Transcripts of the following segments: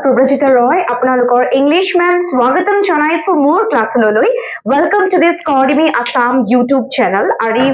Prabhajita Roy, আপোনালোকৰ English ma'am স্বাগতম জনাইছো মোৰ ক্লাছলৈ ওয়েলকাম টু দিস কৰ্ডিমি আসাম ইউটিউব চেনেল আৰু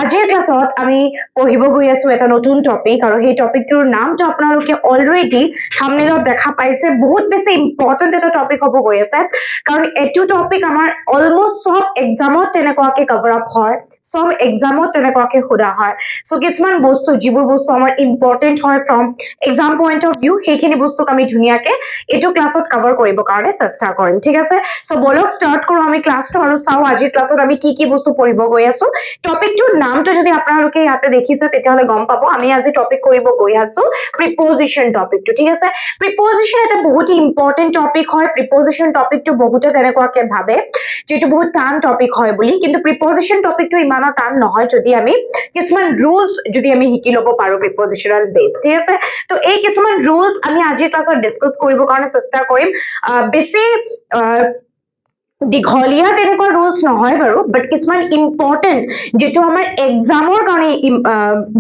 আজিৰ ক্লাছত আমি পঢ়িব গৈ আছো এটা নতুন টপিক আৰু সেই টপিকটোৰ নামটো আপোনালোকে অলৰেডি থাম্বনেইলত দেখা পাইছে বহুত বেছি ইম্পৰ্টেন্ট এটা টপিক হ'ব গৈ আছে কাৰণ এটো টপিক আমাৰ অলমোস্ট সব এক্সামত তেনেকুৱাকে কভাৰ আপ হয় সব এক্সামত তেনেকুৱাকে সোধা হয় সো কিছুমান বস্তু যিবোৰ বস্তু আমাৰ ইম্পৰ্টেন্ট হয় from exam point of view সেইখিনি বস্তুক আমি ধুনিয়াকে এটো ক্লাছত কভাৰ কৰিব কাৰণে চেষ্টা কৰিম ঠিক আছে সো বলক স্টাৰ্ট কৰো আমি ক্লাছটো আৰু চাও আজি ক্লাছত আমি কি কি বস্তু পঢ়িব গৈ আছো টপিকটোৰ নামটো যদি আপোনালোকে ইয়াতে দেখিছে তেতিয়াহলে গম পাব আমি আজি টপিক কৰিব গৈ আছো প্ৰিপজিশন টপিকটো ঠিক আছে প্ৰিপজিশন এটা বহুত ইম্পৰ্টেন্ট টপিক হয় প্ৰিপজিশন টপিকটো বহুতে তেনেকুৱাকে ভাবে যেটো বহুত টান টপিক হয় বুলি কিন্তু প্ৰিপজিশন টপিকটো ইমানো টান নহয় যদি আমি কিছুমান ৰুলস যদি আমি শিকি লব পাৰো প্ৰিপজিশনাল বেস ঠিক আছে তো এই কিছুমান ৰুলস আমি আজিৰ ক্লাছত ডিসকাস কৰিব কাৰণে চেষ্টা কৰিম বেছি দীঘলীয়া তেনেকুৱা ৰুলস নহয় বাৰু বাট কিছুমান ইম্পৰ্টেন্ট যেটো আমাৰ এক্সামৰ কাৰণে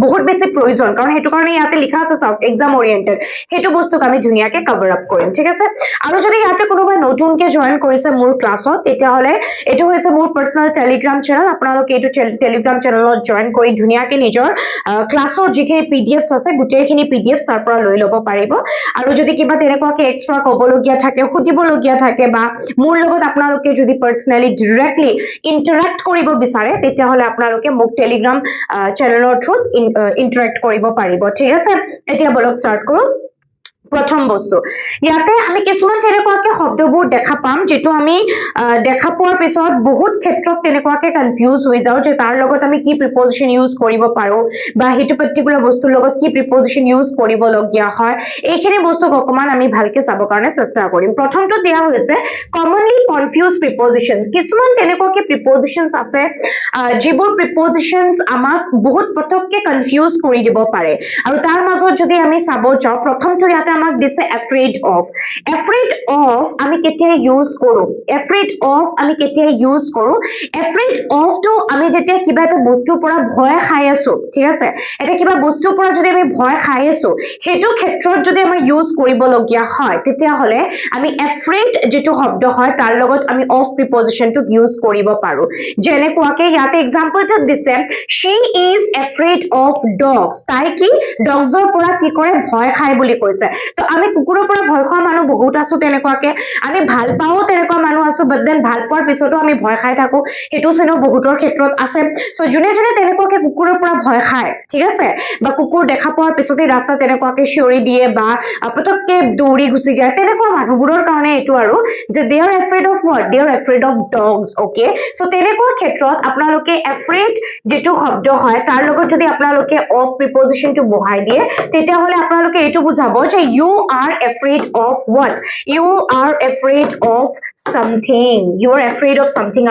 বহুত বেছি প্ৰয়োজন কাৰণ হেতু কাৰণে ইয়াতে লিখা আছে চাওক এক্সাম ওৰিয়েন্টেড হেতু বস্তুক আমি ধুনিয়াকে কভাৰ আপ কৰিম ঠিক আছে আৰু যদি ইয়াতে কোনোবা নতুনকে জয়েন কৰিছে মোৰ ক্লাছত তেতিয়া হলে এটো হৈছে মোৰ পাৰ্সোনাল টেলিগ্ৰাম চেনেল আপোনালোকে এটো টেলিগ্ৰাম চেনেলত জয়েন কৰি ধুনিয়াকে নিজৰ ক্লাছৰ যিখিনি পিডিএফস আছে গুটেইখিনি পিডিএফস তাৰ পৰা লৈ লব পাৰিব আৰু যদি কিবা তেনেকুৱাকে এক্সট্ৰা কবলগীয়া থাকে খুদিবলগীয়া থাকে বা মোৰ লগত আপোনালোকে যদি পাৰ্সোনালি ডাইৰেক্টলি ইন্টাৰেক্ট কৰিব বিচাৰে তেতিয়া হলে আপোনালোকে মোক টেলিগ্ৰাম চেনেলৰ থ্ৰুত ইন্টাৰেক্ট কৰিব পাৰিব ঠিক আছে এতিয়া বলক স্টাৰ্ট কৰো প্ৰথম বস্তু ইয়াতে আমি কিছুমান তেনেকুৱাকে শব্দবোৰ দেখা পাম যেটো আমি দেখা পোৱাৰ পিছত বহুত ক্ষেত্ৰত তেনেকুৱাকে কনফিউজ হৈ যাও যে তাৰ লগত আমি কি প্ৰিপজিশন ইউজ কৰিব পাৰো বা হেতু পাৰ্টিকুলাৰ বস্তুৰ লগত কি প্ৰিপজিশন ইউজ কৰিব লগিয়া হয় এইখিনি বস্তুক অকমান আমি ভালকে চাব কাৰণে চেষ্টা কৰিম প্ৰথমটো দিয়া হৈছে কমনলি কনফিউজ প্ৰিপজিশনস কিছুমান তেনেকুৱাকে প্ৰিপজিশনস আছে যিবোৰ প্ৰিপজিশনস আমাক বহুত পটককে কনফিউজ কৰি দিব পাৰে আৰু তাৰ মাজত যদি আমি চাব যাও প্ৰথমটো ইয়াতে আমাক দিছে afraid of আমি কেতিয়া ইউজ কৰো afraid of আমি কেতিয়া ইউজ কৰো afraid of টো আমি যেতিয়া কিবা এটা বস্তুৰ পৰা ভয় খাই আছো ঠিক আছে এটা কিবা বস্তুৰ পৰা যদি আমি ভয় খাই আছো হেতু ক্ষেত্ৰত যদি আমাৰ ইউজ কৰিব লগিয়া হয় তেতিয়া হলে আমি afraid যেটো শব্দ হয় তাৰ লগত আমি of preposition টো ইউজ কৰিব পাৰো যেনেকুৱাকে ইয়াতে এক্সাম্পলটো দিছে she is afraid of dogs তাই কি ডগছৰ পৰা কি কৰে ভয় খায় বুলি কৈছে তো আমি কুকুৰৰ পৰা ভয় খোৱা মানুহ বহুত আছো তেনেকুৱাকে আমি ভাল পাও তেনেকুৱা মানুহ আছো বাট দেন ভাল পোৱাৰ পিছতো আমি ভয় খাই থাকো হেতু সিনো বহুতৰ ক্ষেত্ৰত আছে সো জুনে জুনে তেনেকুৱাকে কুকুৰৰ পৰা ভয় খায় ঠিক আছে বা কুকুৰ দেখা পোৱাৰ পিছতে ৰাস্তা তেনেকুৱাকে চিঞৰি দিয়ে বা পটককে দৌৰি গুচি যায় তেনেকুৱা মানুহবোৰৰ কাৰণে এটো আৰু যে they are afraid of what they are afraid of dogs okay so তেনেকুৱা ক্ষেত্ৰত আপোনালোকে afraid যেটো শব্দ হয় তাৰ লগত যদি আপোনালোকে of preposition টো বহাই দিয়ে তেতিয়া হলে আপোনালোকে এটো বুজাব যে you are afraid of what you are afraid of something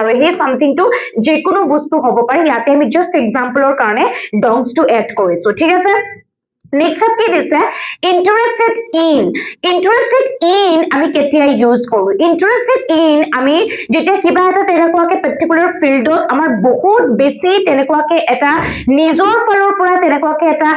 আৰু সেই something টো যে কোনো বস্তু হ'ব পাৰে ইয়াতে আমি জাস্ট এক্সাম্পলৰ কাৰণে dogs টো এড কৰিছো ঠিক আছে next up কি দিছে interested in আমি কেতিয়া ইউজ কৰো interested in আমি যেতিয়া কিবা এটা তেনেকুৱাকে পাৰ্টিকুলাৰ ফিল্ডত আমাৰ বহুত বেছি তেনেকুৱাকে এটা নিজৰ ফালৰ পৰা তেনেকুৱাকে এটা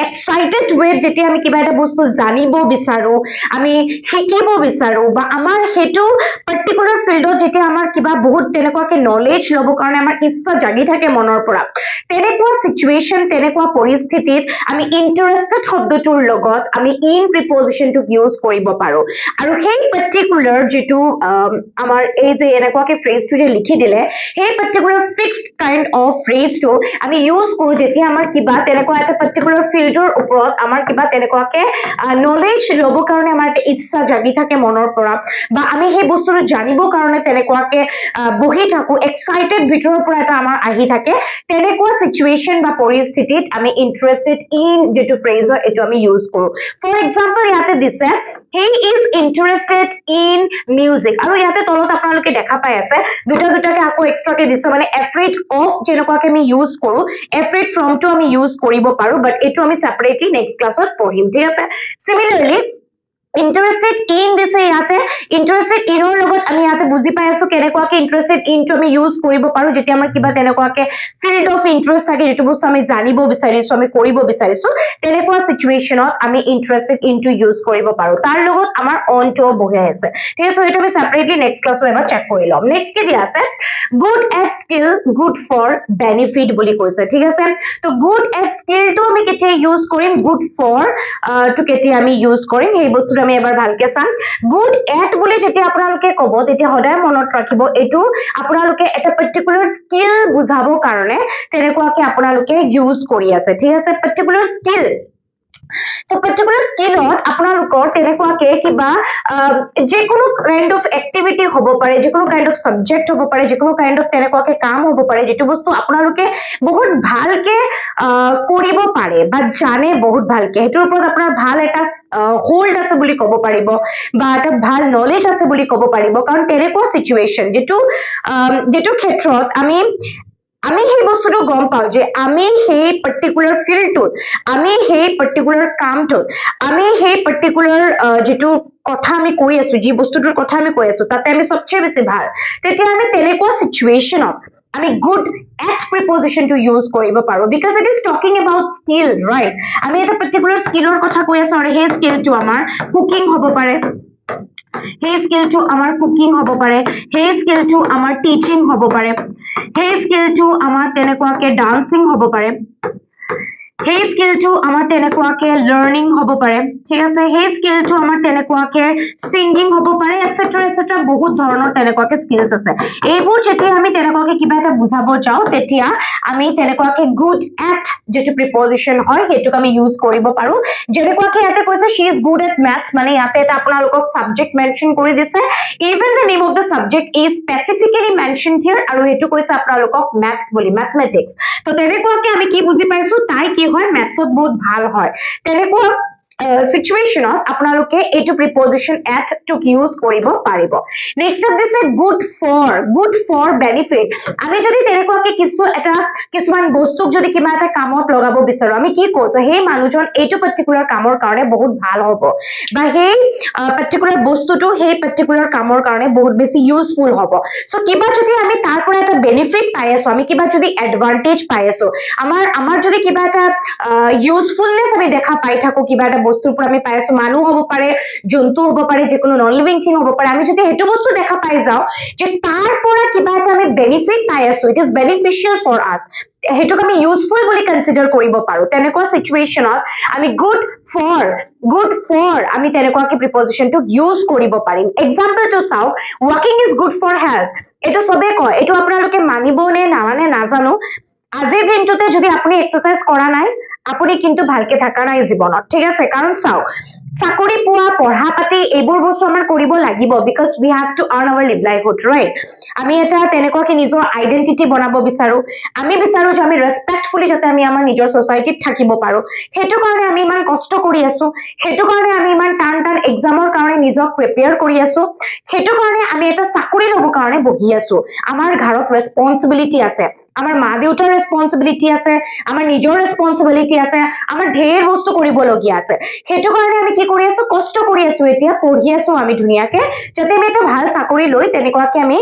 এক্সাইটেড ওয়েত যেতিয়া আমি কিবা এটা বস্তু জানিব বিচাৰো আমি শিকিব বিচাৰো বা আমাৰ হেতু পাৰ্টিকুলাৰ ফিল্ডত যেতিয়া আমাৰ কিবা বহুত তেনেকুৱাকে নলেজ লব কাৰণে আমাৰ ইচ্ছা জাগি থাকে মনৰ পৰা তেনেকুৱা সিচুৱেচন তেনেকুৱা পৰিস্থিতিত আমি interested শব্দটোৰ লগত আমি in preposition টো ইউজ কৰিব পাৰো আৰু সেই পাৰ্টিকুলাৰ যেটো আমাৰ এই যে এনেকুৱাকে ফ্ৰেজটো যে লিখি দিলে সেই পাৰ্টিকুলাৰ ফিক্সড কাইন্ড অফ ফ্ৰেজটো আমি ইউজ কৰো যেতিয়া আমাৰ কিবা তেনেকুৱা এটা পাৰ্টিকুলাৰ ফিল্ডৰ ওপৰত আমাৰ কিবা তেনেকুৱাকে নলেজ লব কাৰণে আমাৰ ইচ্ছা জাগি থাকে মনৰ পৰা বা আমি সেই বস্তুটো জানিব কাৰণে তেনেকুৱাকে বহি থাকো এক্সাইটেড ভিতৰৰ পৰা এটা আমাৰ আহি থাকে তেনেকুৱা সিচুৱেচন বা পৰিস্থিতিত আমি interested in যেটো ফ্ৰেজ হয় এটো আমি ইউজ কৰো ফৰ এক্সাম্পল ইয়াতে দিছে he is interested in music আৰু ইয়াতে তলত আপোনালোকে দেখা পাই আছে দুটাকে আকৌ এক্সট্ৰাকে দিছে মানে afraid of যেনেকুৱাকে আমি ইউজ কৰো afraid from টো আমি ইউজ কৰিব পাৰো বাট এটো আমি সেপাৰেটলি নেক্সট ক্লাছত পঢ়িম ঠিক আছে সিমিলাৰলি interested in দিছে ইয়াতে interested in ৰ লগত আমি ইয়াতে বুজি পাই আছো কেনেকুৱাকে interested in টো আমি ইউজ কৰিব পাৰো যেতিয়া আমাৰ কিবা তেনেকুৱাকে field of interest থাকে যেটো বস্তু আমি জানিব বিচাৰিছো আমি কৰিব বিচাৰিছো তেনেকুৱা সিচুৱেচনত আমি interested in টো ইউজ কৰিব পাৰো তাৰ লগত আমাৰ on টো বহি আছে ঠিক আছে এটা আমি সেপাৰেটলি নেক্সট ক্লাছত এবাৰ চেক কৰি লম নেক্সট কি দিয়া আছে good at skill good for benefit বুলি কৈছে ঠিক আছে তো good at skill টো আমি কেতিয়া ইউজ কৰিম good for টো কেতিয়া আমি ইউজ কৰিম সেই বস্তুটো আমি এবাৰ ভালকে চাম good at বুলি যেতিয়া আপোনালোকে ক'ব তেতিয়া সদায় মনত ৰাখিব এটো আপোনালোকে এটা পাৰ্টিকুলাৰ স্কিল বুজাব কাৰণে তেনেকুৱাকে আপোনালোকে ইউজ কৰি আছে ঠিক আছে পাৰ্টিকুলাৰ স্কিল তো পাৰ্টিকুলাৰ স্কিলত আপোনালোকৰ তেনেকুৱাকে কিবা যেকোনো কাইন্ড অফ এক্টিভিটি হ'ব পাৰে যেকোনো কাইন্ড অফ সাবজেক্ট হ'ব পাৰে যেকোনো কাইন্ড অফ তেনেকুৱাকে কাম হ'ব পাৰে যেটো বস্তু আপোনালোকে বহুত ভালকে কৰিব পাৰে বা জানে বহুত ভালকে হেটোৰ ওপৰত আপোনাৰ ভাল এটা হোল্ড আছে বুলি ক'ব পাৰিব বা এটা ভাল নলেজ আছে বুলি ক'ব পাৰিব কাৰণ তেনেকুৱা সিচুৱেচন যেটো ক্ষেত্ৰত আমি সেই বস্তুটো গম পাও যে আমি সেই পাৰ্টিকুলাৰ ফিল্ডটোত আমি সেই পাৰ্টিকুলাৰ কামটোত আমি সেই পাৰ্টিকুলাৰ যেটো কথা আমি কৈ আছো যি বস্তুটোৰ কথা আমি কৈ আছো তাতে আমি সবচেয়ে বেছি ভাল তেতিয়া আমি তেনেকুৱা সিচুৱেচনত আমি good at preposition to use কৰিব পাৰো because it is talking about skill right আমি এটা পাৰ্টিকুলাৰ স্কিলৰ কথা কৈ আছো আৰু সেই স্কিলটো আমাৰ কুকিং হ'ব পাৰে সেই স্কিলটো আমাৰ কুকিং হ'ব পাৰে সেই স্কিলটো আমাৰ টিচিং হ'ব পাৰে সেই স্কিলটো আমাৰ তেনেকুৱাকে ডান্সিং হ'ব পাৰে সেই স্কিলটো আমাৰ তেনেকুৱাকে লাৰ্নিং হ'ব পাৰে ঠিক আছে সেই স্কিলটো আমাৰ তেনেকুৱাকে সিংগিং হ'ব পাৰে এটসেট্ৰা বহুত ধৰণৰ তেনেকুৱাকে স্কিলছ আছে এইবোৰ যেতিয়া আমি তেনেকুৱাকে কিবা এটা বুজাব যাও তেতিয়া আমি তেনেকুৱাকে good at যেটো প্ৰিপজিশন হয় হেতুক আমি ইউজ কৰিব পাৰো যেনেকুৱাকে ইয়াতে কৈছে she is good at maths মানে ইয়াতে এটা আপোনালোকক সাবজেক্ট মেনশন কৰি দিছে even the name of the subject is specifically mentioned here আৰু হেতু কৈছে আপোনালোকক maths বুলি mathematics তো তেনেকুৱাকে আমি কি বুজি পাইছো তাই কি হয় mathsত বহুত ভাল হয় তেনেকুৱা সিচুৱেচনত আপোনালোকে এটো প্ৰিপজিশন at টুক ইউজ কৰিব পাৰিব নেক্সট অফ দিছে good for benefit আমি যদি তেনেকুৱাকে কিছুমান বস্তুক যদি কিবা এটা কামত লগাব বিচাৰো আমি কি কৈছো সেই মানুহজন এটো পাৰ্টিকুলাৰ কামৰ কাৰণে বহুত ভাল হ'ব বা সেই পাৰ্টিকুলাৰ বস্তুটো সেই পাৰ্টিকুলাৰ কামৰ কাৰণে বহুত বেছি ইউজফুল হ'ব সো কিবা যদি আমি তাৰ পৰা এটা বেনিফিট পাই আছো আমি কিবা যদি এডভান্টেজ পাই আছো আমাৰ যদি কিবা এটা ইউজফুলনেস আমি দেখা পাই থাকো কিবা এটা বস্তুৰ পৰা আমি পাই আছো মানুহ হ'ব পাৰে জন্তু হ'ব পাৰে যেকোনো নন লিভিং থিং হ'ব পাৰে আমি যদি হেতু বস্তু দেখা পাই যাও যে তাৰ পৰা কিবা এটা আমি বেনিফিট পাই আছো ইট ইজ বেনিফিশিয়াল ফৰ আস হেতুক আমি ইউজফুল বুলি কনসিডাৰ কৰিব পাৰো তেনেকুৱা সিচুৱেচনত আমি good for আমি তেনেকুৱাকে প্ৰিপজিশনটো ইউজ কৰিব পাৰিম এক্সাম্পলটো চাও walking is good for health এটো সবে কয় এটো আপোনালোকে মানিব নে নামানে নাজানো আজি দিনটোতে যদি আপুনি এক্সাৰসাইজ কৰা নাই আপুনি কিন্তু ভালকে থাকা নাই জীৱনত ঠিক আছে কাৰণ চাও চাকৰি পোৱা পঢ়া পাতি এইবোৰ বস্তু আমাৰ কৰিব লাগিব because we have to earn our livelihood right আমি এটা তেনেকুৱাকে নিজৰ আইডেন্টিটি বনাব বিচাৰো আমি বিচাৰো যে আমি ৰেসপেক্টফুলি যাতে আমি আমাৰ নিজৰ সোসাইটিত থাকিব পাৰো হেতু কাৰণে আমি ইমান কষ্ট কৰি আছো হেতু কাৰণে আমি ইমান টান এক্সামৰ কাৰণে নিজক প্ৰিপেয়াৰ কৰি আছো হেতু কাৰণে আমি এটা চাকৰি ল'ব কাৰণে বহি আছো আমাৰ ঘৰত ৰেসপন্সিবিলিটি আছে আমাৰ মা দেউতাৰ ৰেসপন্সিবিলিটি আছে আমাৰ নিজৰ ৰেসপন্সিবিলিটি আছে আমাৰ ঢেৰ বস্তু কৰিব লগিয়া আছে হেতু কাৰণে আমি কি কৰি আছো কষ্ট কৰি আছো এতিয়া পঢ়ি আছো আমি ধুনিয়াকে যাতে আমি এটা ভাল চাকৰি লৈ তেনেকুৱাকে আমি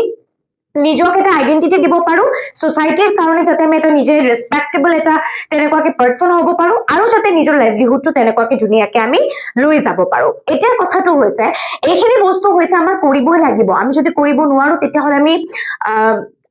নিজক এটা আইডেন্টিটি দিব পাৰো সোসাইটিৰ কাৰণে যাতে আমি এটা নিজে ৰেসপেক্টেবল এটা তেনেকুৱাকে পাৰসন হ'ব পাৰো আৰু যাতে নিজৰ লাইভলিহুডটো তেনেকুৱাকে ধুনিয়াকে আমি লৈ যাব পাৰো এতিয়া কথাটো হৈছে এইখিনি বস্তু হৈছে আমাৰ কৰিবই লাগিব আমি যদি কৰিব নোৱাৰো তেতিয়া হলে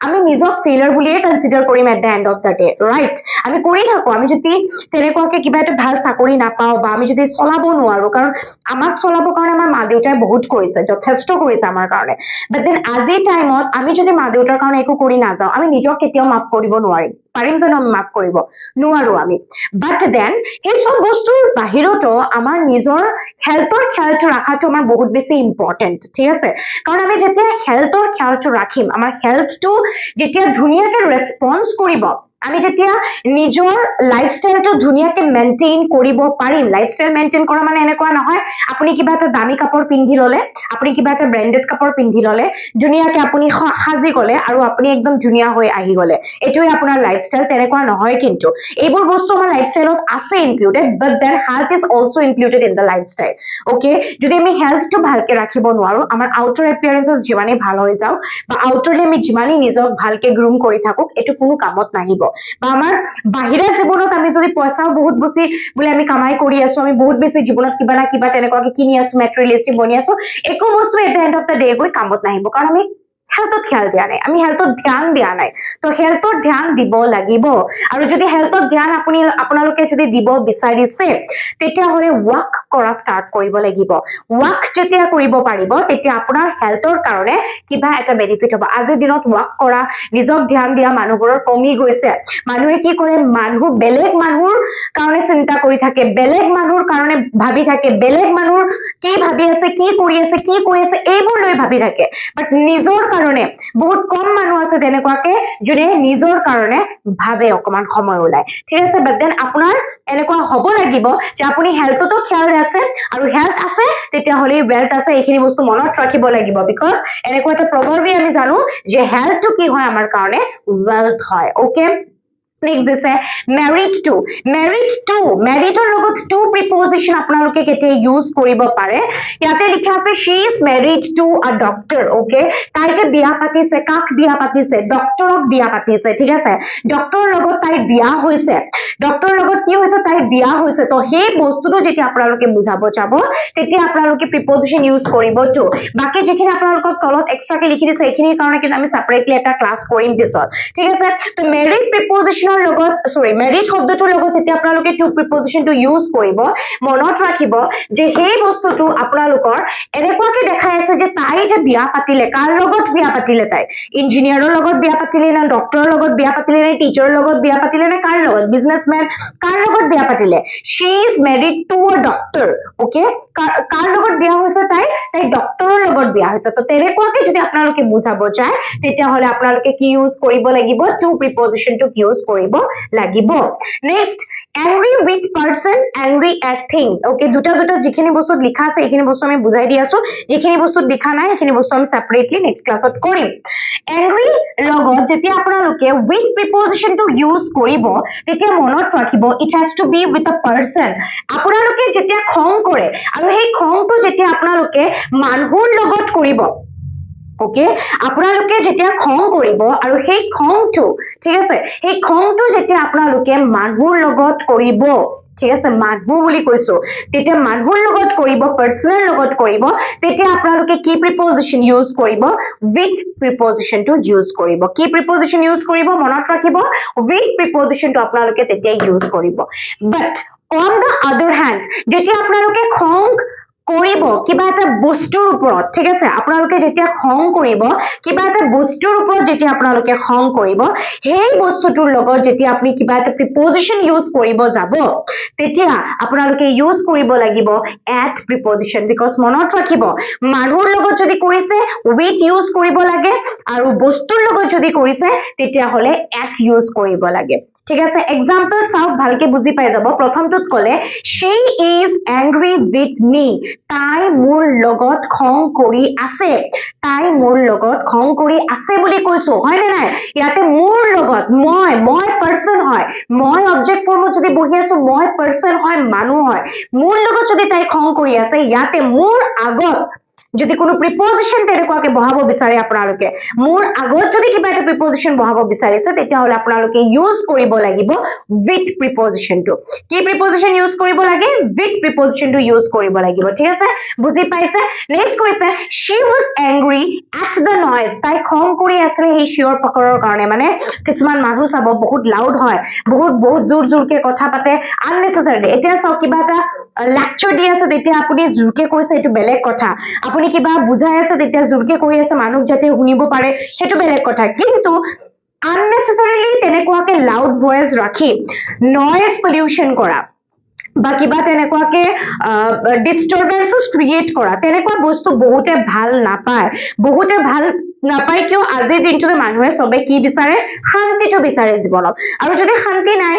আমি নিজক ফেইলাৰ বুলিয়ে কনসিডাৰ কৰিম at the end of the day right আমি কৰি থাকো আমি যদি তেনেকুৱাকে কিবা এটা ভাল চাকৰি নাপাও বা আমি যদি চলাব নোৱাৰো কাৰণ আমাক চলাবৰ কাৰণে আমাৰ মা দেউতাই বহুত কৰিছে যথেষ্ট কৰিছে আমাৰ কাৰণে বাট দেন আজি টাইমত আমি যদি মা দেউতাৰ কাৰণে একো কৰি নাযাও আমি নিজক কেতিয়াও মাফ কৰিব নোৱাৰিম পাৰিম জানো আমি মাফ কৰিব নোৱাৰো আমি বাট দেন এই সব বস্তুৰ বাহিৰতো আমাৰ নিজৰ হেলথৰ খ্যালটো ৰাখাটো আমাৰ বহুত বেছি ইম্পৰ্টেন্ট ঠিক আছে কাৰণ আমি যেতিয়া হেলথৰ খ্যালটো ৰাখিম আমাৰ হেলথটো যেতিয়া ধুনিয়াকে ৰেসপন্স কৰিব আমি যেতিয়া নিজৰ লাইফষ্টাইলটো ধুনীয়াকে মেইনটেইন কৰিব পাৰিম লাইফষ্টাইল মেইনটেইন কৰা মানে এনেকুৱা নহয় আপুনি কিবা এটা দামী কাপোৰ পিন্ধি ললে আপুনি কিবা এটা ব্ৰেন্ডেড কাপোৰ পিন্ধি ললে ধুনীয়াকে আপুনি সাজি গলে আৰু আপুনি একদম ধুনীয়া হৈ আহি গলে এটোই আপোনাৰ লাইফষ্টাইল তেনেকুৱা নহয় কিন্তু এইবোৰ বস্তু আমাৰ লাইফষ্টাইলত আছে included but then health is also included in the lifestyle okay যদি আমি হেলথটো ভালকে ৰাখিব নোৱাৰো আমাৰ আউটাৰ এপিয়াৰেন্সেস যিমানে ভাল হৈ যাওক বা আউটাৰলি আমি যিমানে নিজক ভালকে গ্ৰুম কৰি থাকক এটো কোনো কামত নাহিব বা আমাৰ বাহিৰা জীৱনত আমি যদি পইচাও বহুত বেছি বুলি আমি কামাই কৰি আছো আমি বহুত বেছি জীৱনত কিবা না কিবা তেনেকুৱাকে কিনি আছো মেটেৰিয়েলিষ্টিক বনি আছো একো বস্তু at the end of the day গৈ কামত নাহিব কাৰণ আমি হেলথত ধ্যান দিয়া নাই আমি হেলথত ধ্যান দিয়া নাই তো হেলথত ধ্যান দিব লাগিব আৰু যদি হেলথত ধ্যান আপোনালোকে যদি দিব বিচাৰিছে তেতিয়া হলে ওয়াক কৰা স্টাৰ্ট কৰিব লাগিব ওয়াক যেতিয়া কৰিব পাৰিব তেতিয়া আপোনাৰ হেলথৰ কাৰণে কিবা এটা বেনিফিট হ'ব আজিৰ দিনত ওয়াক কৰা নিজক ধ্যান দিয়া মানুহবোৰৰ কমি গৈছে মানুহে কি কৰে মানুহ বেলেগ মানুহৰ কাৰণে চিন্তা কৰি থাকে বেলেগ মানুহৰ কাৰণে ভাবি থাকে বেলেগ মানুহৰ কি ভাবি আছে কি কৰি আছে কি কৈ আছে এইবোৰ লৈ ভাবি থাকে বাট নিজৰ কাৰণে বহুত কম মানুহ আছে তেনেকুৱাকে যোনে নিজৰ কাৰণে ভাবে অকমান সময় ওলাই ঠিক আছে বাট দেন আপোনাৰ এনেকুৱা হ'ব লাগিব যে আপুনি হেলথতো খেয়াল আছে আৰু হেলথ আছে তেতিয়া হলে ওয়েলথ আছে এইখিনি বস্তু মনত ৰাখিব লাগিব বিকজ এনেকুৱা এটা প্ৰভাৱী আমি জানো যে হেলথটো কি হয় আমাৰ কাৰণে ওয়েলথ হয় okay next is married to marriedৰ লগত to preposition আপোনালোকে কেতিয়া ইউজ কৰিব পাৰে ইয়াতে লিখা আছে she is married to a doctor okay তাই যে বিয়া পাতিছে কাক বিয়া পাতিছে ডক্টৰক বিয়া পাতিছে ঠিক আছে ডক্টৰৰ লগত তাই বিয়া হৈছে ডক্টৰৰ লগত কি হৈছে তাই বিয়া হৈছে তো সেই বস্তুটো যেতিয়া আপোনালোকে বুজাব যাব তেতিয়া আপোনালোকে preposition ইউজ কৰিব to বাকি যেখিনি আপোনালোকক তলত এক্সট্ৰাকে লিখি দিছে এইখিনিৰ কাৰণে কিন্তু আমি সেপাৰেটলি এটা ক্লাস কৰিম পিছত ঠিক আছে তো married preposition married শব্দটোৰ লগত যেতিয়া আপোনালোকে to preposition টো ইউজ কৰিব মনত ৰাখিব যে সেই বস্তুটো আপোনালোকৰ এনেকুৱাকে দেখাই আছে যে তাই যে বিয়া পাতিলে কাৰ লগত বিয়া পাতিলে তাই ইঞ্জিনিয়াৰৰ লগত বিয়া পাতিলে না ডক্টৰৰ লগত বিয়া পাতিলে না টিচাৰৰ লগত বিয়া পাতিলে না কাৰ লগত বিজনেসম্যান কাৰ লগত বিয়া পাতিলে she is married to a doctor okay কাৰ লগত বিয়া হৈছে তাই ডক্টৰৰ লগত বিয়া হৈছে তো তেনেকুৱাকে যদি আপোনালোকে বুজাব যায় তেতিয়া হলে আপোনালোকে কি ইউজ কৰিব লাগিব to preposition টো ইউজ কৰিব লাগিব next angry with person angry at thing okay দুটা যিখিনি বস্তু লিখা আছে এইখিনি বস্তু আমি বুজাই দি আছো যিখিনি বস্তু লিখা নাই এইখিনি বস্তু আমি সেপাৰেটলি নেক্সট ক্লাছত কৰিম angry লগত যেতিয়া আপোনালোকে with preposition টো ইউজ কৰিব তেতিয়া মনত ৰাখিব it has to be with a person আপোনালোকে যেতিয়া খং কৰে আৰু সেই খংটো যেতিয়া আপোনালোকে মানুহৰ লগত কৰিব ওকে আপোনালোকে যেতিয়া খং কৰিব আৰু সেই খংটো ঠিক আছে সেই খংটো যেতিয়া আপোনালোকে মানুহৰ লগত কৰিব ঠিক আছে মানুহ বুলি কৈছো তেতিয়া মানুহৰ লগত কৰিব পাৰ্সনৰ লগত কৰিব তেতিয়া আপোনালোকে কি প্ৰিপজিশন ইউজ কৰিব with প্ৰিপজিশন টো ইউজ কৰিব কি প্ৰিপজিশন ইউজ কৰিব মনত ৰাখিব with প্ৰিপজিশন টো আপোনালোকে তেতিয়া ইউজ কৰিব but on the other hand যেতিয়া আপোনালোকে খং কৰিব কিবা এটা বস্তুৰ ওপৰত ঠিক আছে আপোনালোকে যেতিয়া খং কৰিব কিবা এটা বস্তুৰ ওপৰত যেতিয়া আপোনালোকে খং কৰিব সেই বস্তুটোৰ লগত যেতিয়া আপুনি কিবা এটা প্ৰিপজিশন ইউজ কৰিব যাব তেতিয়া আপোনালোকে ইউজ কৰিব লাগিব at preposition because মনত ৰাখিব মানুহৰ লগত যদি কৰিছে with ইউজ কৰিব লাগে আৰু বস্তুৰ লগত যদি কৰিছে তেতিয়া হলে at ইউজ কৰিব লাগে ঠিক আছে এক্সাম্পল চাওক ভালকে বুজি পাই যাব প্ৰথমটোত কলে she is angry with me তাই মোৰ লগত খং কৰি আছে তাই মোৰ লগত খং কৰি আছে বুলি কৈছো হয় নে নাই ইয়াতে মোৰ লগত মই পাৰ্সন হয় মই অবজেক্ট ফৰ্মত যদি বহি আছো মই পাৰ্সন হয় মানুহ হয় মোৰ লগত যদি তাই খং কৰি আছে ইয়াতে মোৰ আগত যদি কোনো প্ৰিপজিশন তেনেকুৱাকে বহাব বিচাৰে আপোনালোকে মোৰ আগত যদি কিবা এটা প্ৰিপজিশন বহাব বিচাৰিছে তেতিয়া হলে আপোনালোকে ইউজ কৰিব লাগিব with প্ৰিপজিশন টো কি প্ৰিপজিশন ইউজ কৰিব লাগে with প্ৰিপজিশন টো ইউজ কৰিব লাগিব ঠিক আছে বুজি পাইছে নেক্সট কৈছে she was angry at the noise তাই খং কৰি আছিল এই শিওৰ পকৰৰ কাৰণে মানে কিছুমান মানুহ চাব বহুত লাউড হয় বহুত জোৰকে কথা পাতে unnecessarily এতিয়া চাও কিবা এটা লেকচাৰ দি আছে তেতিয়া আপুনি জোৰকে কৈছে এটো বেলেগ কথা আপুনি কিবা বুজাই আছে তেতিয়া জোৰকে কৈ আছে মানুহ যাতে শুনিব পাৰে হেতু বেলেগ কথা কিন্তু unnecessarily তেনেকুৱাকে লাউড ভয়েস ৰাখি নয়েজ পলিউশন কৰা বা কিবা তেনেকুৱাকে ডিস্টাৰবেন্সেস ক্ৰিয়েট কৰা তেনেকুৱা বস্তু বহুতে ভাল নাপায় কিয় আজিৰ দিনটোতে মানুহে সবে কি বিচাৰে শান্তিটো বিচাৰে জীৱনত আৰু যদি শান্তি নাই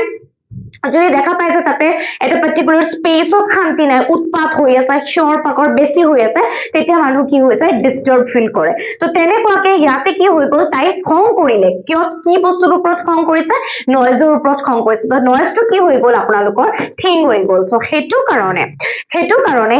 যদি দেখা পায় যে তাতে এটা পাৰ্টিকুলাৰ স্পেচত শান্তি নাই উৎপাত হৈ আছে চিঞৰ পাকৰ বেছি হৈ আছে তেতিয়া মানুহ কি হৈ যায় ডিস্টাৰ্ব ফিল কৰে তো তেনেকুৱাকে ইয়াতে কি হৈ গ'ল তাই খং কৰিলে কিয় কি বস্তুৰ ওপৰত খং কৰিছে নয়েজৰ ওপৰত খং কৰিছে তো নয়েজটো কি হৈ গ'ল আপোনালোকৰ থিং হৈ গ'ল সো হেতু কাৰণে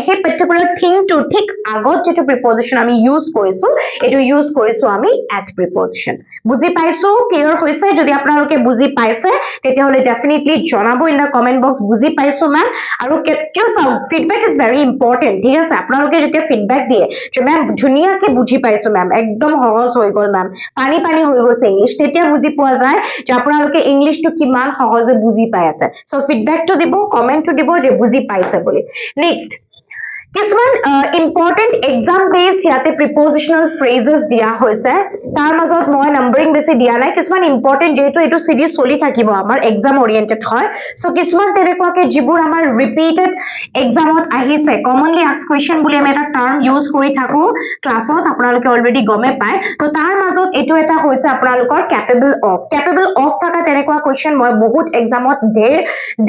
সেই পাৰ্টিকুলাৰ থিংটো ঠিক আগত যেটো প্ৰিপজিশন আমি ইউজ কৰিছো এটো ইউজ কৰিছো আমি এট প্ৰিপজিশন বুজি পাইছো ক্লিয়াৰ হৈছে যদি আপোনালোকে বুজি পাইছে তেতিয়া হলে ডেফিনেটলি জনাব ইন দা কমেন্ট বক্স বুজি পাইছো ম্যাম আৰু কিয় চাও ফিডব্যাক ইজ ভেৰি ইম্পৰ্টেন্ট ঠিক আছে আপোনালোকে যেতিয়া ফিডব্যাক দিয়ে যে ম্যাম ধুনিয়াকে বুজি পাইছো ম্যাম একদম সহজ হৈ গ'ল ম্যাম পানী হৈ গৈছে ইংলিশ তেতিয়া বুজি পোৱা যায় যে আপোনালোকে ইংলিশটো কিমান সহজে বুজি পাই আছে সো ফিডব্যাকটো দিব কমেন্টটো দিব যে বুজি পাইছে বুলি নেক্সট কিছুমান ইম্পৰ্টেন্ট এক্সাম বেস ইয়াতে প্ৰিপজিশনাল ফ্ৰেজেস দিয়া হৈছে তাৰ মাজত মই নাম্বাৰিং বেছি দিয়া নাই কিছুমান ইম্পৰ্টেন্ট যেটো এটো সিৰিজ চলি থাকিব আমাৰ এক্সাম ওৰিয়েন্টেড হয় সো কিছুমান তেনেকুৱাকে যিবোৰ আমাৰ ৰিপিটেড এক্সামত আহিছে কমনলি আস্ক কোৱেশ্চন বুলি আমি এটা টাৰ্ম ইউজ কৰি থাকো ক্লাছত আপোনালোকে অলৰেডি গমে পায় তো তাৰ মাজত এটো এটা হৈছে আপোনালোকৰ কেপেবল অফ থকা তেনেকুৱা কোৱেশ্চন মই বহুত এক্সামত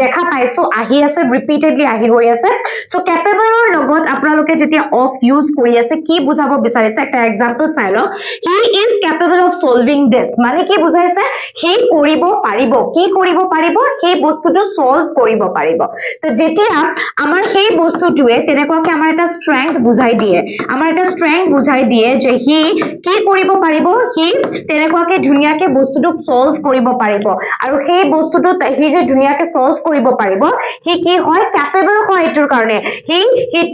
দেখা পাইছো আহি আছে ৰিপিটেডলি আহি গৈ আছে সো কেপেবলৰ লগত আপোনালোকে যেতিয়া অফ ইউজ কৰি আছে কি বুজাব বিচাৰিছে একটা এক্সাম্পল চাই লও he is capable of solving this মানে কি বুজাইছে হি কৰিব পাৰিব কি কৰিব পাৰিব সেই বস্তুটো সলভ কৰিব পাৰিব তো যেতিয়া আমাৰ সেই বস্তুটোৱে তেনেকুৱাকে আমাৰ এটা স্ট্ৰেংথ বুজাই দিয়ে যে হি কি কৰিব পাৰিব হি তেনেকুৱাকে ধুনিয়াকে বস্তুটো সলভ কৰিব পাৰিব আৰু সেই বস্তুটো হি যে ধুনিয়াকে সলভ কৰিব পাৰিব হি কি হয় কেপেবল হয় এটোৰ কাৰণে হি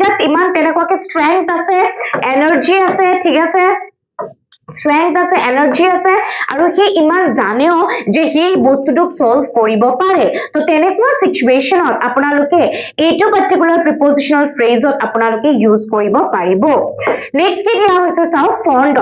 তাত ইমান তেনেকুৱাকে স্ট্ৰেংথ আছে এনাৰ্জি আছে ঠিক আছে strength আছে এনাৰ্জি আছে আৰু হি ইমান জানেও যে হি বস্তুটো সলভ কৰিব পাৰে তো তেনেকুৱা সিচুৱেচনত আপোনালোকে এইটো পাৰ্টিকুলাৰ প্ৰিপজিশনাল ফ্ৰেজত আপোনালোকে ইউজ কৰিব পাৰিব নেক্সট কি দিয়া হৈছে চাও ফন্ড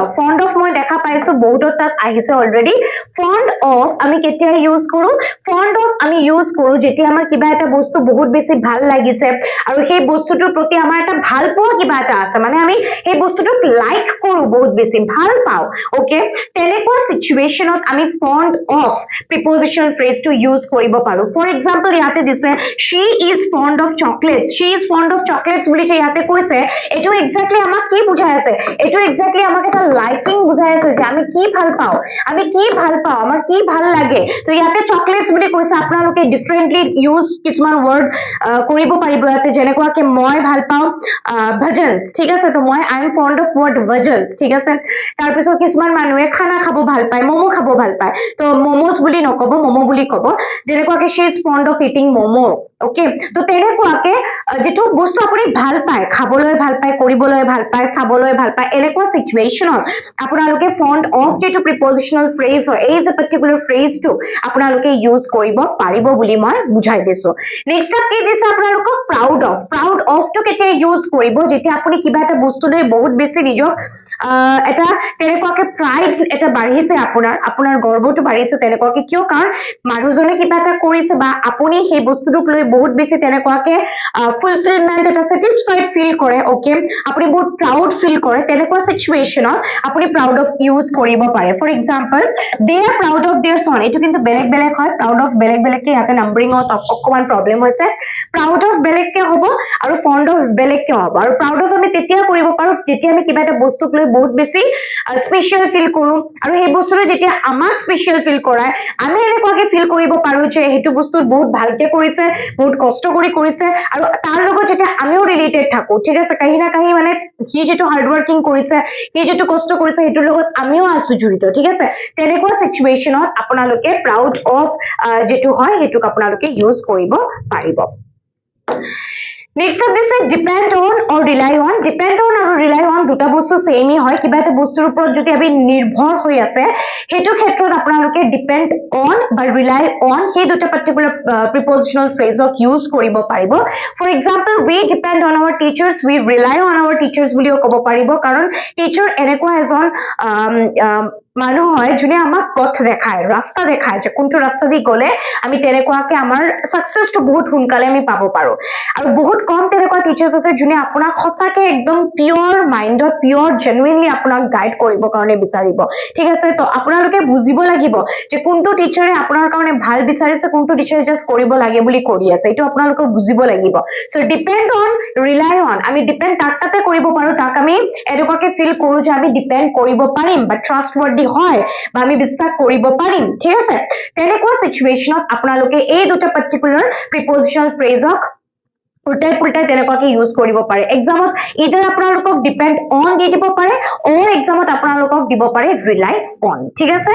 অফ মই দেখা পাইছো বহুত তাত আহিছে অলৰেডি ফন্ড অফ আমি কেতিয়া ইউজ কৰো ফন্ড অফ আমি ইউজ কৰো যেতিয়া আমাৰ কিবা এটা বস্তু বহুত বেছি ভাল লাগিছে আৰু সেই বস্তুটোৰ প্ৰতি আমাৰ এটা ভাল পোৱা কিবা এটা আছে মানে আমি সেই বস্তুটোক লাইক কৰো বহুত বেছি ভাল পাওঁ okay তেনেকুৱা সিচুৱেচনত আমি ফন্ড অফ প্ৰিপজিশনাল ফ্ৰেজটো ইউজ কৰিব পাৰো ফৰ এক্সাম্পল ইয়াতে দিছে she is fond of chocolates বুলি যে ইয়াতে কৈছে এটো এক্স্যাক্টলি আমাক কি বুজাই আছে এটো এক্স্যাক্টলি আমাক এটা লাইকিং বুজাই আছে যে আমি কি ভাল পাও আমাৰ কি ভাল লাগে তো ইয়াতে চকলেটস বুলি কৈছে আপোনালোকে ডিফাৰেন্টলি ইউজ কিছুমান ওয়াৰ্ড কৰিব পাৰিব ইয়াতে যেনেকুৱাকে মই ভাল পাও ভজনস ঠিক আছে তো মই I am fond of word bhajans ঠিক আছে তাৰ পিছত কিছুমান মানুহে খানা খাব ভাল পায় মমো খাব ভাল পায় তো মোমোস বুলি নকব মমো বুলি কব যেনেকুৱাকে she is fond of eating momo okay তো তেনেকুৱাকে যেটো বস্তু আপুনি ভাল পায় খাবলৈ ভাল পায় কৰিবলৈ ভাল পায় চাবলৈ ভাল পায় এনেকুৱা সিচুৱেচনত আপোনালোকে ফন্ড অফ যেটো প্ৰিপজিশনাল ফ্ৰেজ হয় এই যে পাৰ্টিকুলাৰ ফ্ৰেজটো আপোনালোকে ইউজ কৰিব পাৰিব বুলি মই বুজাই দিছো নেক্সট আপ কি দিছে আপোনালোকক প্ৰাউড অফ টো কেতিয়া ইউজ কৰিব যেতিয়া আপুনি কিবা এটা বস্তু লৈ বহুত বেছি নিজক এটা তেনেকুৱাকে প্ৰাইড এটা বাঢ়িছে আপোনাৰ গৰ্বটো বাঢ়িছে তেনেকুৱাকে কিয় কাৰণ মানুহজনে কিবা এটা কৰিছে বা আপুনি সেই বস্তুটোক লৈ বহুত বেছি তেনেকুৱাকে ফুলফিলমেন্ট এটা স্যাটিসফাইড ফিল কৰে ওকে আপুনি বহুত প্ৰাউড ফিল কৰে তেনেকুৱা সিচুৱেচনত আপুনি প্ৰাউড অফ ইউজ কৰিব পাৰে for example they are proud of their son এটো কিন্তু বেলেগ হয় প্ৰাউড অফ বেলেগকে ইয়াতে নাম্বাৰিংত অকমান প্ৰবলেম হৈছে প্ৰাউড অফ বেলেগকে হ'ব আৰু ফন্ড অফ বেলেগকে হ'ব আৰু প্ৰাউড অফ আমি তেতিয়া কৰিব পাৰো যেতিয়া আমি কিবা এটা বস্তুক লৈ বহুত বেছি স্পেশাল ফিল কৰো আৰু সেই বস্তুটো যেতিয়া আমাক স্পেশাল ফিল কৰায় আমি এনেকুৱাকে ফিল কৰিব পাৰো যে হেতু বস্তু বহুত ভালকে কৰিছে বহুত কষ্ট কৰি কৰিছে আৰু তাৰ লগত যেতিয়া আমিও ৰিলেটেড থাকো ঠিক আছে কাহি না কাহি মানে হি যেটো হাৰ্ড ওয়াৰ্কিং কৰিছে হি যেটো কষ্ট কৰিছে হেতুৰ লগত আমিও আছো জড়িত ঠিক আছে তেনেকুৱা সিচুৱেচনত আপোনালোকে প্ৰাউড অফ যেটো হয় হেতুক আপোনালোকে ইউজ কৰিব পাৰিব Next up this is depend on or rely on আৰু rely on দুটা বস্তু সেমই হয় কিবা এটা বস্তুৰ ওপৰত যদি আমি নিৰ্ভৰ হৈ আছে হেতু ক্ষেত্ৰত আপোনালোকে depend on বা rely on সেই দুটা পাৰ্টিকুলাৰ প্ৰিপজিশনাল ফ্ৰেজক ইউজ কৰিব পাৰিব for example we depend on our teachers we rely on our teachers বুলিও ক'ব পাৰিব কাৰণ টিচাৰ এনেকুৱা এজন মানুহ হয় যোনে আমাক পথ দেখায় ৰাস্তা দেখায় যে কোনটো ৰাস্তা দি গলে আমি তেনেকুৱাকে আমাৰ সাকসেসটো বহুত সোনকালে আমি পাব পাৰো আৰু বহুত কম তেনেকুৱা টিচাৰ্স আছে যোনে আপোনাক সঁচাকে একদম পিওৰ মাইন্ডত পিওৰ জেনুইনলি আপোনাক গাইড কৰিব কাৰণে বিচাৰিব ঠিক আছে তো আপোনালোকে বুজিব লাগিব যে কোনটো টিচাৰে আপোনাৰ কাৰণে ভাল বিচাৰিছে কোনটো টিচাৰে জাস্ট কৰিব লাগে বুলি কৰি আছে এটো আপোনালোকে বুজিব লাগিব সো ডিপেন্ড অন ৰিলাই অন আমি ডিপেন্ড তাতে কৰিব পাৰো তাক আমি এনেকুৱাকে ফিল কৰো যে আমি ডিপেন্ড কৰিব পাৰিম বা ট্ৰাষ্টৱৰ্দি হয় বা আমি বিশ্বাস কৰিব পাৰিম ঠিক আছে তেনেকুৱা সিচুৱেচনত আপোনালোকে এই দুটা পাৰ্টিকুলাৰ প্ৰিপজিশনাল ফ্ৰেজক উল্টাই তেনেকুৱাকে ইউজ কৰিব পাৰে এক্সামত ইদাৰ আপোনালোকক ডিপেন্ড অন দি দিব পাৰে অৰ এক্সামত আপোনালোকক দিব পাৰে ৰিলাই অন ঠিক আছে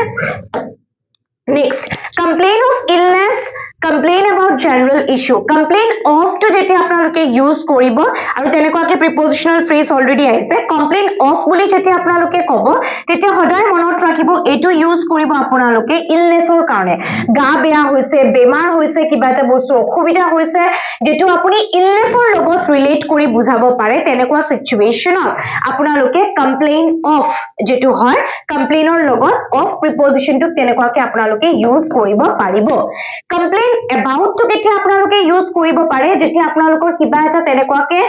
next complain of illness complain about general issue complain of to যেতিয়া আপোনালোকে ইউজ কৰিব আৰু তেনেকুৱাকে প্ৰিপজিশনাল ফ্ৰেজ অলৰেডি আহিছে complain of বুলি যেতিয়া আপোনালোকে ক'ব তেতিয়া সদায় মনত ৰাখিব এটো ইউজ কৰিব আপোনালোকে ইলনেছৰ কাৰণে গা বেয়া হৈছে বেমাৰ হৈছে কিবা এটা বস্তু অসুবিধা হৈছে যেটো আপুনি ইলনেছৰ লগত ৰিলেট কৰি বুজাব পাৰে তেনেকুৱা সিচুৱেচনত আপোনালোকে complain of যেটো হয় complainৰ লগত of প্ৰিপজিশনটো তেনেকুৱাকে আপোনালোকে ইউজ কৰিব পাৰিব complain about to কেতিয়া আপোনালোকে ইউজ কৰিব পাৰে যেতিয়া আপোনালোকৰ কিবা এটা তেনেকুৱাকে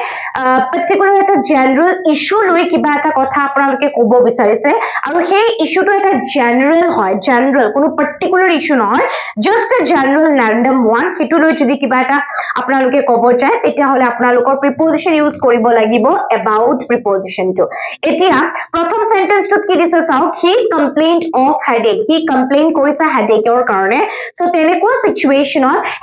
পাৰ্টিকুলাৰ এটা জেনাৰেল ইস্যু লৈ কিবা এটা কথা আপোনালোকে ক'ব বিচাৰিছে আৰু সেই ইস্যুটো এটা জেনাৰেল হয় জেনাৰেল কোনো পাৰ্টিকুলাৰ ইস্যু নহয় just a general random one কিটো লৈ যদি কিবা এটা আপোনালোকে ক'ব যায় তেতিয়া হলে আপোনালোকৰ প্ৰিপজিশন ইউজ কৰিব লাগিব about প্ৰিপজিশনটো এতিয়া প্ৰথম সেন্টেন্সটোত কি দিছে চাওক হি কমপ্লেইনড অফ হেডেক হি কমপ্লেইন কৰিছে হেডেকৰ কাৰণে সো তেনেকুৱা সিচুৱেচনত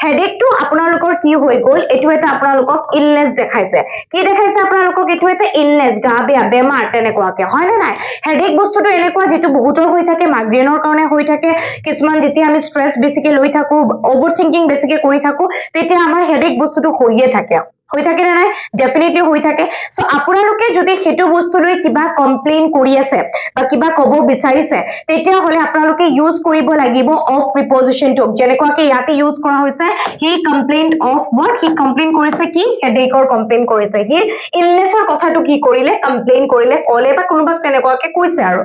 হেডেকটো আপোনালোকৰ কি হৈ গল এটো এটা আপোনালোকক ইলনেছ দেখাইছে কি দেখাইছে আপোনালোকক এটো এটা ইলনেছ গা বেয়া বেমাৰ তেনেকুৱাকে হয় না নাই হেডেক বস্তুটো এনেকুৱা যেটো বহুতৰ হৈ থাকে মাইগ্ৰেনৰ কাৰণে হৈ থাকে কিছুমান যেতিয়া আমি স্ট্ৰেছ বেছিকে লৈ থাকো ওভাৰথিংকিং বেছিকে কৰি থাকো তেতিয়া আমাৰ হেডেক বস্তুটো হৈয়ে থাকে হৈ থাকে না নাই ডেফিনেটলি হৈ থাকে সো আপোনালোকে যদি হেতু বস্তু লৈ কিবা কমপ্লেইন কৰি আছে বা কিবা ক'ব বিচাৰিছে তেতিয়া হলে আপোনালোকে ইউজ কৰিব লাগিব অফ প্ৰিপজিশনটো যেনেকুৱাকে ইয়াতে ইউজ কৰা হৈছে হি কমপ্লেইনড অফ what হি কমপ্লেইন কৰিছে কি হেডেকৰ কমপ্লেইন কৰিছে হি ইলনেছৰ কথাটো কি কৰিলে কমপ্লেইন কৰিলে ক'লে বা কোনোবাক তেনেকুৱাকে কৈছে আৰু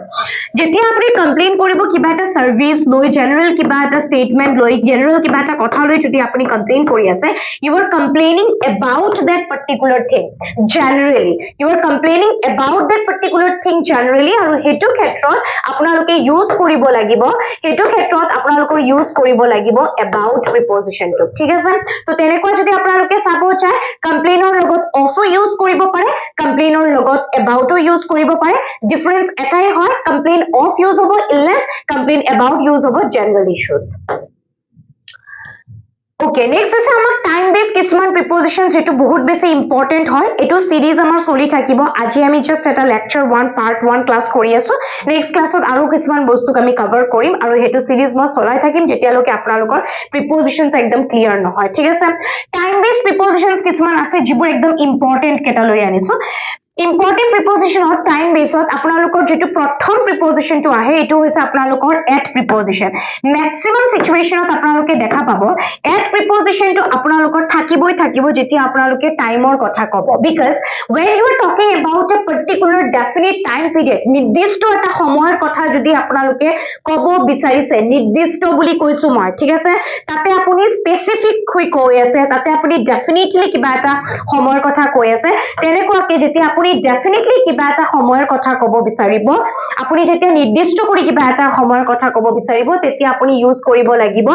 যেতিয়া আপুনি কমপ্লেইন কৰিব কিবা এটা সাৰ্ভিস লৈ জেনাৰেল কিবা এটা স্টেটমেন্ট লৈ জেনাৰেল কিবা এটা কথা লৈ যদি আপুনি কমপ্লেইন কৰি আছে you are complaining about that particular thing generally you are complaining about that particular thing generally আৰু হেতু ক্ষেত্ৰত আপোনালোকে ইউজ কৰিব লাগিব হেতু ক্ষেত্ৰত আপোনালোকৰ ইউজ কৰিব লাগিব about preposition টো ঠিক আছে তো তেনেকুৱা যদি আপোনালোকে চাব চায় কমপ্লেইনৰ লগত also ইউজ কৰিব পাৰে কমপ্লেইনৰ লগত about ইউজ কৰিব পাৰে ডিফাৰেন্স এটাই হয় কমপ্লেইন of ইউজ হ'ব illness কমপ্লেইন about ইউজ হ'ব general issues Okay, next is আমাৰ টাইম বেস কিছুমান প্ৰিপজিশনস যেটো বহুত বেছি ইম্পৰ্টেন্ট হয় এটো সিৰিজ আমাৰ চলি থাকিব আজি আমি জাস্ট এটা লেকচাৰ 1 পাৰ্ট 1 ক্লাস কৰি আছো নেক্সট ক্লাছত আৰু কিছুমান বস্তু আমি কভাৰ কৰিম আৰু হেতু সিৰিজ মই চলাই থাকিম যেতিয়ালৈকে আপোনালোকৰ প্ৰিপজিশনস একদম ক্লিয়াৰ নহয় ঠিক আছে টাইম বেস প্ৰিপজিশনস কিছুমান আছে যিবোৰ একদম ইম্পৰ্টেন্ট কেটা লৈ আনিছো important preposition of time based আপোনালোকৰ যেটো প্ৰথম preposition টো আহে এটো হৈছে আপোনালোকৰ at preposition maximum situation ত আপোনালোকে দেখা পাব at preposition টো আপোনালোকৰ থাকিব যেতিয়া আপোনালোকে টাইমৰ কথা ক'ব because when you are talking about a particular definite time period নিৰ্দিষ্ট এটা সময়ৰ কথা যদি আপোনালোকে ক'ব বিচাৰিছে নিৰ্দিষ্ট বুলি কৈছো মই ঠিক আছে তাতে আপুনি স্পেসিফিক কৈ আছে তাতে আপুনি ডেফিনেটলি কিবা এটা সময়ৰ কথা কৈ আছে তেনেকুৱাকে যেতিয়া আপুনি definitely কিবা এটা সময়ৰ কথা ক'ব বিচাৰিব আপুনি যেতিয়া নিৰ্দিষ্ট কৰি কিবা এটা সময়ৰ কথা ক'ব বিচাৰিব তেতিয়া আপুনি ইউজ কৰিব লাগিব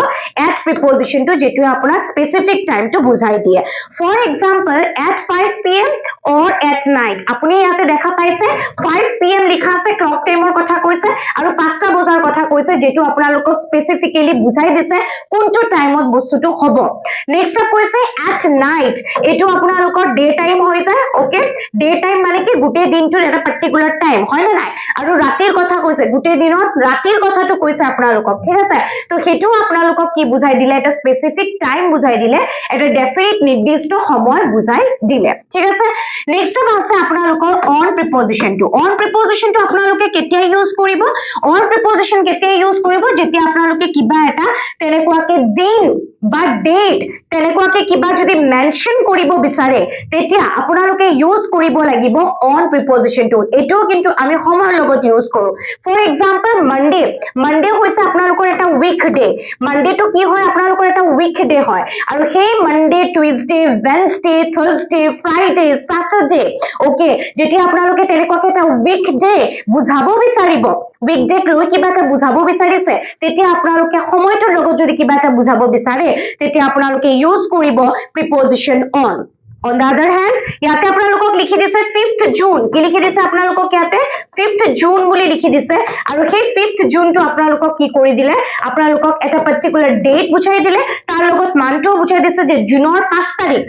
at preposition টো যেটো আপোনাক স্পেসিফিক টাইম টো বুজাই দিয়ে for example at 5 pm or at night আপুনি ইয়াতে দেখা পাইছে 5 pm লিখা আছে ক্লক টাইমৰ কথা কৈছে আৰু 5টা বজাৰ কথা কৈছে যেটো আপোনালোকক স্পেসিফিক্যালি বুজাই দিছে কোনটো টাইমত বস্তুটো হ'ব নেক্সট কৈছে at night এটো আপোনালোকৰ ডে টাইম হৈ যায় ওকে ডে টাইম মানে কি গুটে দিনটোৰ এটা পাৰ্টিকুলাৰ টাইম হয় না নাই আৰু ৰাতিৰ কথা কৈছে গুটে দিনত ৰাতিৰ কথাটো কৈছে আপোনালোকক ঠিক আছে তো হেতু আপোনালোকক কি বুজাই দিলে এটা স্পেসিফিক টাইম বুজাই দিলে এটা ডেফিনিট নিৰ্দিষ্ট সময় বুজাই দিলে ঠিক আছে নেক্সট আছে আপোনালোকৰ on preposition টো আপোনালোকে কেতিয়া ইউজ কৰিব on preposition কেতিয়া ইউজ কৰিব যেতিয়া আপোনালোকে কিবা এটা তেনেকুৱাকে দিন বা ডেট তেনেকুৱাকে কিবা যদি মেনশন কৰিব বিচাৰে তেতিয়া আপোনালোকে ইউজ কৰিব লাগিব অন প্ৰিপজিশনটো এটো কিন্তু আমি সময়ৰ লগত ইউজ কৰো ফৰ এক্সাম্পল মানডে হৈছে আপোনালোকৰ এটা উইক ডে মানডেটো কি হয় আপোনালোকৰ এটা উইক ডে হয় আৰু সেই Monday Tuesday Wednesday Thursday Friday Saturday okay যেতিয়া আপোনালোকে তেনেকুৱাকে এটা উইক ডে বুজাব বিচাৰিব উইকডে লৈ কিবা এটা বুজাব বিচাৰিছে তেতিয়া আপোনালোকে সময়টোৰ লগত যদি কিবা এটা বুজাব বিচাৰে তেতিয়া আপোনালোকে ইউজ কৰিব প্ৰিপজিশন on On the other hand, ইয়াতে আপোনালোকক লিখি দিছে 5th June কি লিখি দিছে আপোনালোকক ইয়াতে 5th June বুলি লিখি দিছে আৰু সেই 5th June টো আপোনালোকক কি কৰি দিলে আপোনালোকক এটা পাৰ্টিকুলাৰ ডেট বুঝাই দিলে তাৰ লগত মানটো বুঝাই দিছে যে জুনৰ 5 তাৰিখ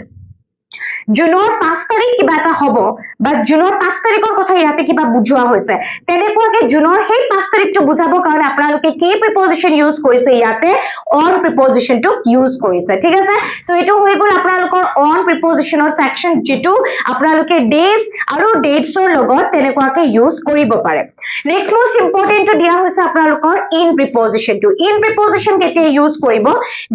জুনৰ 5 তাৰিখ কিবা এটা হ'ব বা জুনৰ 5 তাৰিখৰ কথা ইয়াতে কিবা বুজোৱা হৈছে তেনেকুৱাকে জুনৰ সেই 5 তাৰিখটো বুজাবৰ কাৰণে আপোনালোকে কি প্ৰিপজিশন ইউজ কৰিছে ইয়াতে অন প্ৰিপজিশনটো ইউজ কৰিছে ঠিক আছে সো এটো হৈ গ'ল আপোনালোকৰ অন প্ৰিপজিশনৰ সেকশন যেটো আপোনালোকে ডেজ আৰু ডেটছৰ লগত তেনেকুৱাকে ইউজ কৰিব পাৰে নেক্সট মোস্ট ইম্পৰ্টেন্ট দিয়া হৈছে আপোনালোকৰ ইন প্ৰিপজিশন কেতিয়া ইউজ কৰিব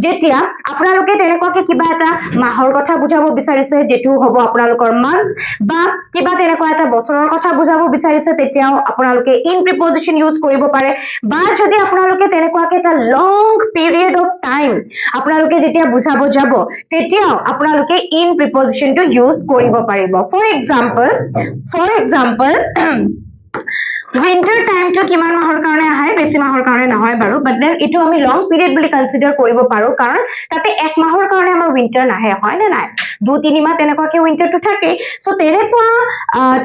যেতিয়া আপোনালোকে তেনেকুৱাকে কিবা এটা মাহৰ কথা বুজাব বিচাৰিছে যেটো হ'ব আপোনালোকৰ মান্থ বা কিবা তেনেকুৱা এটা বছৰৰ কথা বুজাব বিচাৰিছে তেতিয়াও আপোনালোকে ইন প্ৰিপজিশন ইউজ কৰিব পাৰে বা যদি আপোনালোকে তেনেকুৱাকে এটা লং পিৰিয়ড অফ টাইম আপোনালোকে যেতিয়া বুজাব যাব তেতিয়াও আপোনালোকে ইন প্ৰিপজিশনটো ইউজ কৰিব পাৰিব for example winter time to কিমান মাহৰ কাৰণে আহে বেছি মাহৰ কাৰণে নহয় বাৰু বাট দেন এটো আমি লং পিৰিয়ড বুলি কনসিডাৰ কৰিব পাৰো কাৰণ তাতে এক মাহৰ কাৰণে আমাৰ winter নাহে হয় না নাই 2-3 মাহ তেনেকুৱাকে winter টো থাকে সো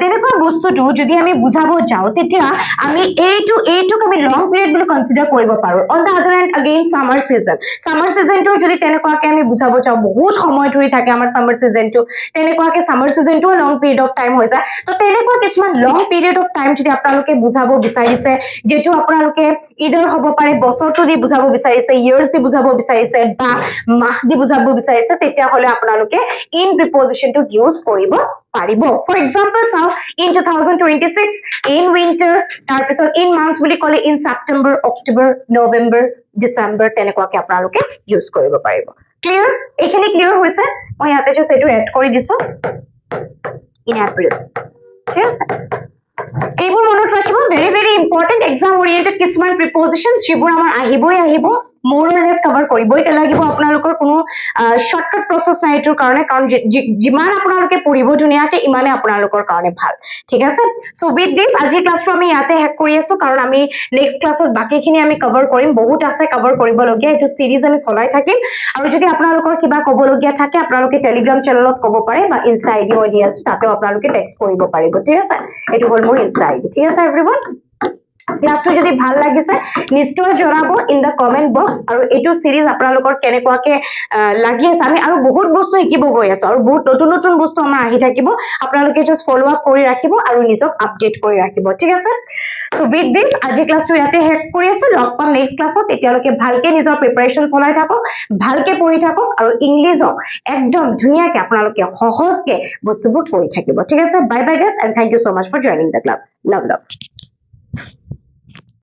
তেনেকুৱা বস্তুটো যদি আমি বুজাব যাও তেতিয়া আমি এইটোক আমি লং পিৰিয়ড বুলি কনসিডাৰ কৰিব পাৰো অন দা আদাৰ হ্যান্ড अगेन সামাৰ সিজনটো যদি তেনেকুৱাকে আমি বুজাব যাও বহুত সময় ধৰি থাকে আমাৰ সামাৰ সিজনটো তেনেকুৱাকে সামাৰ সিজনটো লং পিৰিয়ড অফ টাইম হৈ যায় তো তেনেকুৱা কিছুমান লং পিৰিয়ড অফ টাইম যদি আপোনালোকে বুজাব বিচাৰিছে যেটো আপোনালোকে ইদাৰ হ'ব পাৰে বছৰটো দি বুজাব বিচাৰিছে ইয়াৰ্স দি বুজাব বিচাৰিছে বা মাহ দি বুজাব বিচাৰিছে তেতিয়া হলে আপোনালোকে ইন প্ৰিপজিশনটো ইউজ কৰিব পাৰিব ফৰ এক্সাম্পল চাও ইন 2026 ইন উইন্টাৰ তাৰ পিছত ইন মান্থ বুলি কলে ইন সেপ্টেম্বৰ অক্টোবৰ নৱেম্বৰ ডিসেম্বৰ তেনেকুৱাকে আপোনালোকে ইউজ কৰিব পাৰিব ক্লিয়াৰ এইখিনি ক্লিয়াৰ হৈছে মই ইয়াতে জাস্ট এটো এড কৰি দিছো ইন এপ্ৰিল ঠিক আছে এইবোৰ মনত ৰাখিব very important exam oriented কিছুমান প্ৰিপজিশনছ যিবোৰ আমাৰ আহিব more or less cover কৰিবই লাগিব আপোনালোকৰ কোনো শৰ্টকাট প্ৰসেস নাই এটোৰ কাৰণে কাৰণ যিমান আপোনালোকে পঢ়িব ধুনিয়াকে ইমানে আপোনালোকৰ কাৰণে ভাল ঠিক আছে সো উইথ দিস আজি ক্লাসটো আমি ইয়াতে হেক কৰি আছো কাৰণ আমি নেক্সট ক্লাসত বাকিখিনি আমি কভাৰ কৰিম বহুত আছে কভাৰ কৰিব লগিয়া এটো সিৰিজ আমি চলাই থাকিম আৰু যদি আপোনালোকৰ কিবা ক'ব লগিয়া থাকে আপোনালোকে টেলিগ্ৰাম চেনেলত ক'ব পাৰে বা ইনষ্টা আইডি হৈ দি আছে তাতেও আপোনালোকে টেক্সট কৰিব পাৰিব ঠিক আছে এটো হ'ল মোৰ ইনষ্টা আইডি ঠিক আছে एवरीवन ক্লাসটো যদি ভাল লাগিছে নিশ্চয় জনাব ইন দা কমেন্ট বক্স আৰু এটো সিৰিজ আপোনালোকৰ কেনেকুৱাকে লাগি আছে আমি আৰু বহুত বস্তু শিকিব গৈ আছো আৰু বহুত নতুন বস্তু আমাৰ আহি থাকিব আপোনালোকে জাস্ট ফলো আপ কৰি ৰাখিব আৰু নিজক আপডেট কৰি ৰাখিব ঠিক আছে সো উইথ দিস আজি ক্লাসটো ইয়াতে হেক কৰি আছো লগ পাম নেক্সট ক্লাসত তেতিয়ালৈকে ভালকে নিজৰ প্ৰিপাৰেচন চলাই থাকক ভালকে পঢ়ি থাকক আৰু ইংলিশক একদম ধুনিয়াকে আপোনালোকে সহজকে বস্তুবোৰ পঢ়ি থাকিব ঠিক আছে bye bye guys and thank you so much for joining the class love